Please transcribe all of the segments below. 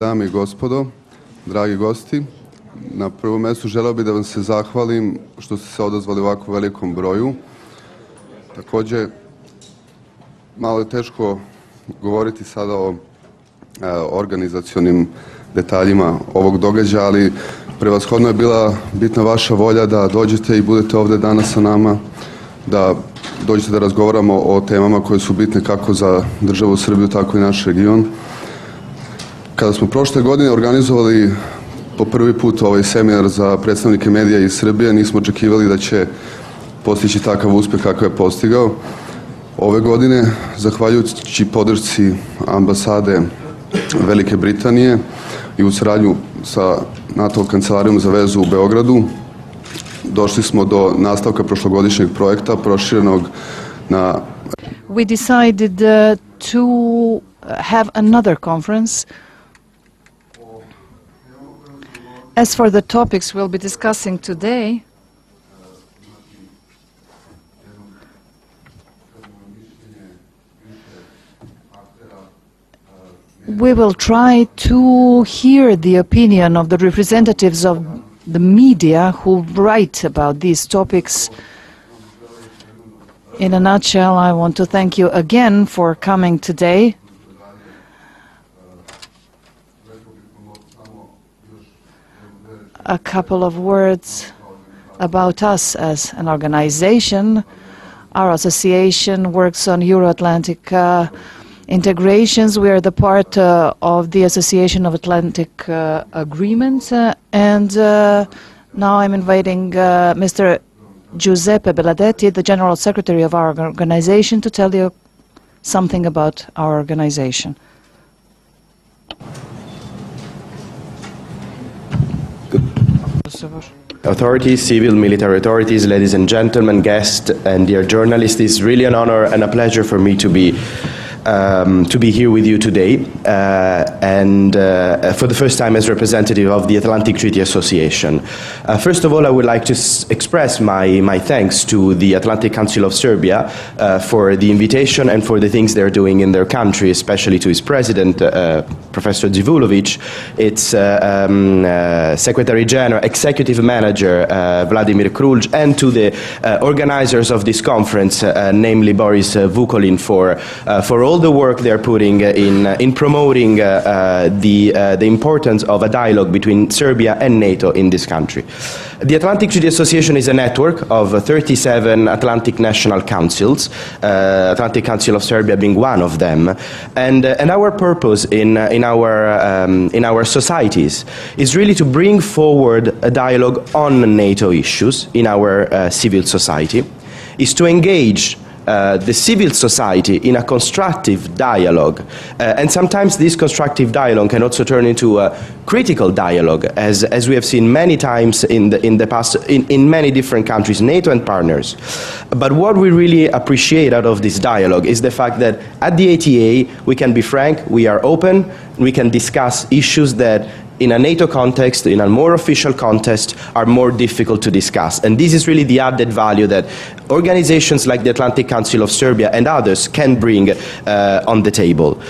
Dame i gospodo, dragi gosti, na prvom mjestu želeo bih da vam se zahvalim što ste se odazvali u ovako velikom broju. Također, malo je teško govoriti sada o organizacionim detaljima ovog događaja, ali prevashodno je bila bitna vaša volja da dođete i budete ovdje danas sa nama, da dođete da razgovaramo o temama koje su bitne kako za državu Srbiju, tako i naš region. Kada smo prošle godine organizovali po prvi put ovaj seminar za predstavnike medija iz Srbije, nismo očekivali da će postići takav uspjeh kakav je postigao. Ove godine, zahvaljujući podršci ambasade Velike Britanije i u saradnju sa NATO kancelarijom za vezu u Beogradu, došli smo do nastavka prošlogodišnjeg projekta proširenog na... We decided to have another conference. As for the topics we'll be discussing today, we will try to hear the opinion of the representatives of the media who write about these topics. In a nutshell, I want to thank you again for coming today. A couple of words about us as an organization. Our association works on Euro-Atlantic integrations. We are the part of the Association of Atlantic Agreements. And now I'm inviting Mr. Giuseppe Belardetti, the General Secretary of our organization, to tell you something about our organization. Authorities, civil, military authorities, ladies and gentlemen, guests, and dear journalists, it's really an honor and a pleasure for me to be here with you today, and for the first time as representative of the Atlantic Treaty Association. First of all, I would like to express my thanks to the Atlantic Council of Serbia for the invitation and for the things they're doing in their country, especially to its president, Professor Zivulovic, its Secretary General, Executive Manager, Vladimir Krulj, and to the organizers of this conference, namely Boris Viculin, for all the work they're putting in promoting the importance of a dialogue between Serbia and NATO in this country. The Atlantic Treaty Association is a network of 37 Atlantic national councils, Atlantic Council of Serbia being one of them, and our purpose in our societies is really to bring forward a dialogue on NATO issues in our civil society, is to engage the civil society in a constructive dialogue, and sometimes this constructive dialogue can also turn into a critical dialogue, as we have seen many times in the past in many different countries, NATO and partners. But what we really appreciate out of this dialogue is the fact that at the ATA we can be frank, we are open, we can discuss issues that in a NATO context, in a more official context, are more difficult to discuss. And this is really the added value that organizations like the Atlantic Council of Serbia and others can bring on the table.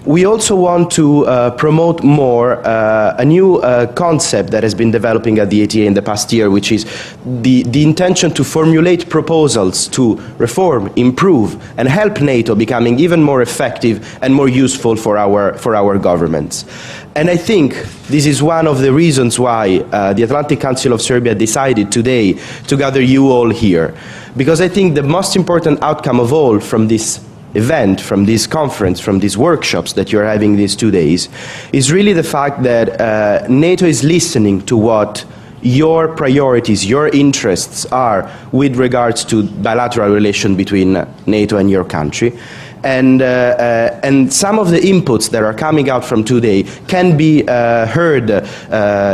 We also want to promote more a new concept that has been developing at the ATA in the past year, which is the intention to formulate proposals to reform, improve, and help NATO becoming even more effective and more useful for our governments. And I think this is one of the reasons why the Atlantic Council of Serbia decided today to gather you all here. Because I think the most important outcome of all from this event, from this conference, from these workshops that you're having these 2 days, is really the fact that NATO is listening to what your priorities, your interests are with regards to bilateral relation between NATO and your country. And some of the inputs that are coming out from today can be heard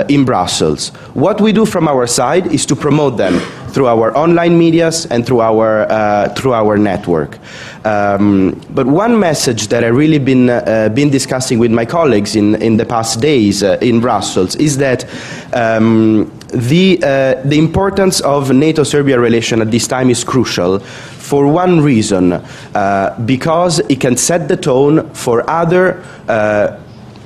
in Brussels. What we do from our side is to promote them through our online medias and through our network. But one message that I've really been discussing with my colleagues in the past days in Brussels is that the importance of NATO-Serbia relation at this time is crucial for one reason, because it can set the tone for other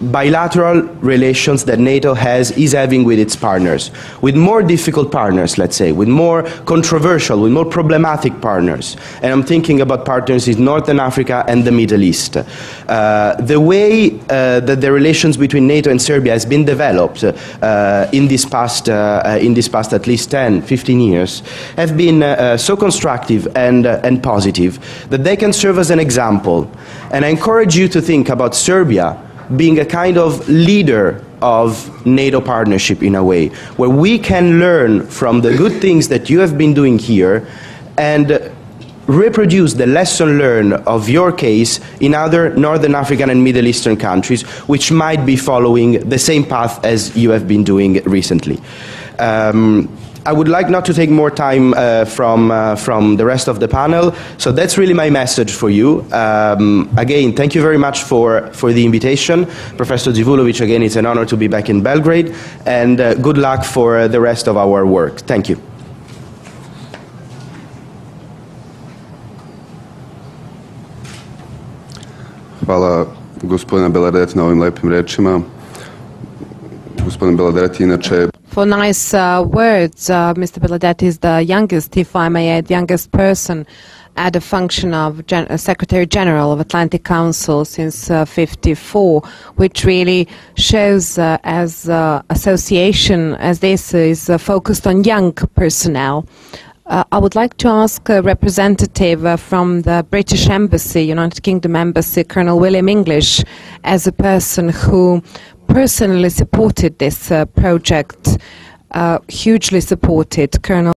bilateral relations that NATO is having with its partners, with more difficult partners, let's say, with more controversial, with more problematic partners. And I'm thinking about partners in Northern Africa and the Middle East. The way that the relations between NATO and Serbia has been developed in this past at least 10, 15 years have been so constructive and positive that they can serve as an example. And I encourage you to think about Serbia being a kind of leader of NATO partnership in a way, where we can learn from the good things that you have been doing here and reproduce the lesson learned of your case in other Northern African and Middle Eastern countries, which might be following the same path as you have been doing recently. I would like not to take more time from the rest of the panel, so that's really my message for you. Again, thank you very much for the invitation. Professor Zivulovic, again, it's an honor to be back in Belgrade, and good luck for the rest of our work. Thank you. Hvala gospodine Belardetti na ovim lepim rečima. Gospodin Belardetti inače For nice words. Mr. Belardetti is the youngest, if I may add, youngest person at the function of Secretary General of Atlantic Council since '54, which really shows as association as this is focused on young personnel. I would like to ask a representative from the British Embassy, United Kingdom Embassy, Colonel William English, as a person who personally supported this project, hugely supported. Colonel